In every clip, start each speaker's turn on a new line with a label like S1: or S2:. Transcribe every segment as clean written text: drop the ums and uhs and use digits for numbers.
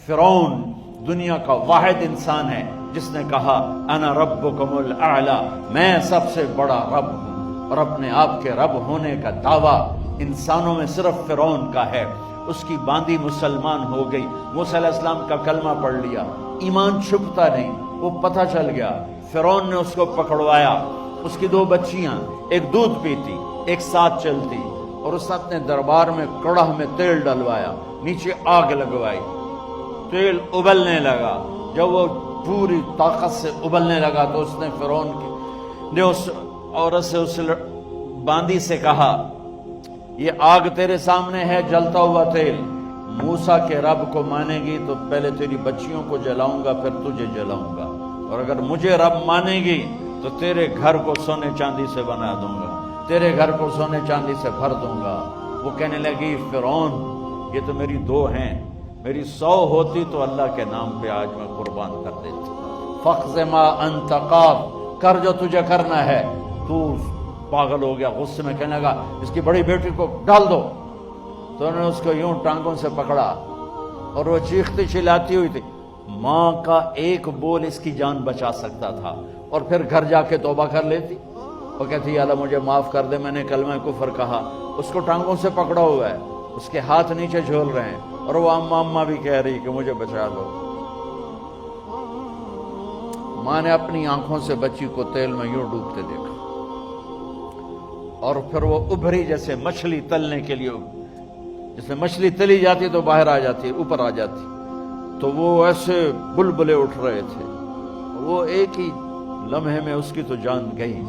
S1: فرعون دنیا کا واحد انسان ہے جس نے کہا انا ربکم الاعلی، میں سب سے بڑا رب ہوں، اور اپنے آپ کے رب ہونے کا دعویٰ انسانوں میں صرف فرعون کا ہے۔ اس کی باندی مسلمان ہو گئی، موسیٰ علیہ السلام کا کلمہ پڑھ لیا، ایمان چھپتا نہیں، وہ پتہ چل گیا۔ فرعون نے اس کو پکڑوایا، اس کی 2 بچیاں، ایک دودھ پیتی ایک ساتھ چلتی، اور اس نے دربار میں کڑاہ میں تیل ڈلوایا، نیچے آگ لگوائی، تیل ابلنے لگا۔ جب وہ پوری طاقت سے ابلنے لگا تو اس نے فرعون نے اس عورت سے، اس باندی سے کہا یہ آگ تیرے سامنے ہے، جلتا ہوا تیل، موسیٰ کے رب کو مانے گی تو پہلے تیری بچیوں کو جلاؤں گا، پھر تجھے جلاؤں گا، اور اگر مجھے رب مانے گی تو تیرے گھر کو سونے چاندی سے بنا دوں گا، تیرے گھر کو سونے چاندی سے بھر دوں گا۔ وہ کہنے لگی فرعون یہ تو میری 2 ہیں، میری 100 ہوتی تو اللہ کے نام پہ آج میں قربان کر دیتی۔ فَاقْضِ مَا أَنْتَ قَاضٍ، کر جو تجھے کرنا ہے۔ تو پاگل ہو گیا، غصے میں کہنے لگا اس کی بڑی بیٹی کو ڈال دو۔ تو انہوں نے اس کو یوں ٹانگوں سے پکڑا اور وہ چیختی چلاتی ہوئی تھی۔ ماں کا ایک بول اس کی جان بچا سکتا تھا، اور پھر گھر جا کے توبہ کر لیتی۔ وہ کہتی اللہ مجھے معاف کر دے، میں نے کلمہ کفر کہا۔ اس کو ٹانگوں سے پکڑا ہوا ہے، اس کے ہاتھ نیچے جھول رہے ہیں، اور وہ اماں بھی کہہ رہی کہ مجھے بچا لو۔ ماں نے اپنی آنکھوں سے بچی کو تیل میں یوں ڈوبتے دیکھا، اور پھر وہ ابھری جیسے مچھلی تلنے کے لیے، جیسے مچھلی تلی جاتی تو باہر آ جاتی، اوپر آ جاتی، تو وہ ایسے بلبلے اٹھ رہے تھے۔ وہ ایک ہی لمحے میں اس کی تو جان گئی،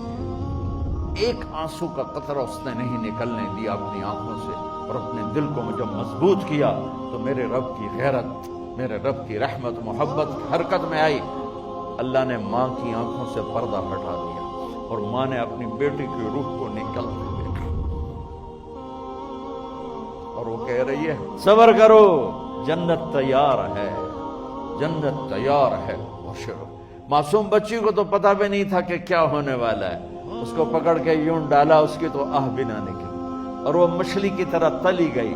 S1: ایک آنسو کا قطرہ اس نے نہیں نکلنے دیا اپنی آنکھوں سے، اور اپنے دل کو جب مضبوط کیا تو میرے رب کی غیرت، میرے رب کی رحمت محبت حرکت میں آئی۔ اللہ نے ماں کی آنکھوں سے پردہ ہٹا دیا، اور ماں نے اپنی بیٹی کی روح کو نکلتے دیکھا، اور وہ کہہ رہی ہے صبر کرو، جنت تیار ہے، جنت تیار ہے۔ معصوم بچی کو تو پتہ بھی نہیں تھا کہ کیا ہونے والا ہے، اس کو پکڑ کے یوں ڈالا، اس کی تو آہ بھی نہ نکلی، اور وہ مچھلی کی طرح تلی گئی۔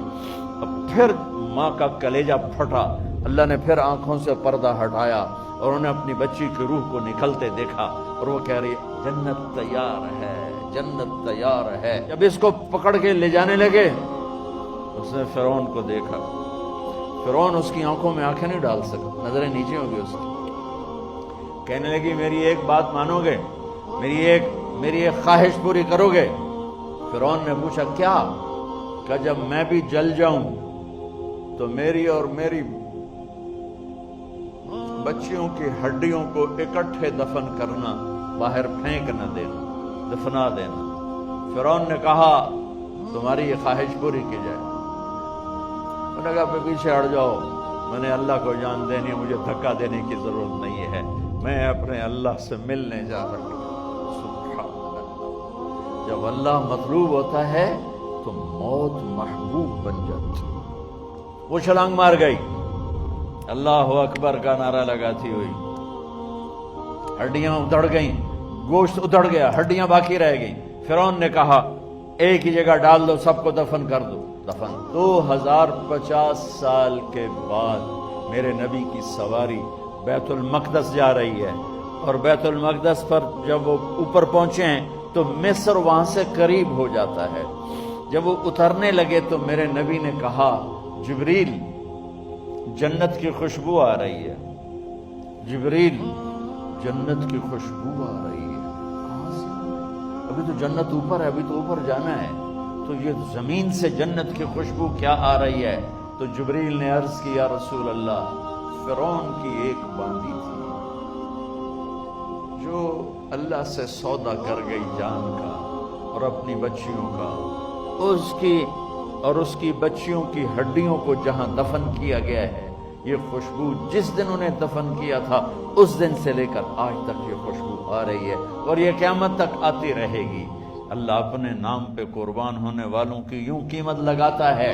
S1: اب پھر ماں کا کلیجہ پھٹا، اللہ نے پھر آنکھوں سے پردہ ہٹایا، اور انہیں اپنی بچی کی روح کو نکلتے دیکھا، اور وہ کہہ رہی جنت تیار ہے، جنت تیار ہے۔ جب اس کو پکڑ کے لے جانے لگے، اس نے فرعون کو دیکھا۔ فرعون اس کی آنکھوں میں آنکھیں نہیں ڈال سکتا، نظریں نیچے ہو گئی اس کی۔ کہنے لگی میری ایک بات مانو گے، میری ایک خواہش پوری کرو گے؟ فرعون نے پوچھا کیا؟ کہ جب میں بھی جل جاؤں تو میری اور میری بچیوں کی ہڈیوں کو اکٹھے دفن کرنا، باہر پھینک نہ دینا، دفنا دینا۔ فرعون نے کہا تمہاری یہ خواہش پوری کی جائے۔ انہوں نے کہا پیچھے ہٹ جاؤ، میں نے اللہ کو جان دینی ہے، مجھے دھکا دینے کی ضرورت نہیں ہے، میں اپنے اللہ سے ملنے جا رہا ہوں۔ سبحان اللہ، جب اللہ مطلوب ہوتا ہے تو موت محبوب بن جاتی۔ وہ چھلانگ مار گئی، اللہ اکبر کا نعرہ لگاتی ہوئی، ہڈیاں ادھڑ گئیں، گوشت ادھڑ گیا، ہڈیاں باقی رہ گئیں۔ فرعون نے کہا ایک ہی جگہ ڈال دو، سب کو دفن کر دو۔ دفن 2050 سال کے بعد میرے نبی کی سواری بیت المقدس جا رہی ہے، اور بیت المقدس پر جب وہ اوپر پہنچے ہیں تو مصر وہاں سے قریب ہو جاتا ہے۔ جب وہ اترنے لگے تو میرے نبی نے کہا جبریل جنت کی خوشبو آ رہی ہے، جبریل جنت کی خوشبو آ رہی ہے۔ کہاں سے؟ ابھی تو جنت اوپر ہے، ابھی تو اوپر جانا ہے، تو یہ زمین سے جنت کی خوشبو کیا آ رہی ہے؟ تو جبریل نے عرض کی یا رسول اللہ، فرعون کی ایک باندی تھی جو اللہ سے سودا کر گئی جان کا اور اپنی بچیوں کا، اس کی بچیوں کی ہڈیوں کو جہاں دفن کیا گیا ہے، یہ خوشبو جس دن انہیں دفن کیا تھا اس دن سے لے کر آج تک یہ خوشبو آ رہی ہے، اور یہ قیامت تک آتی رہے گی۔ اللہ اپنے نام پہ قربان ہونے والوں کی یوں قیمت لگاتا ہے۔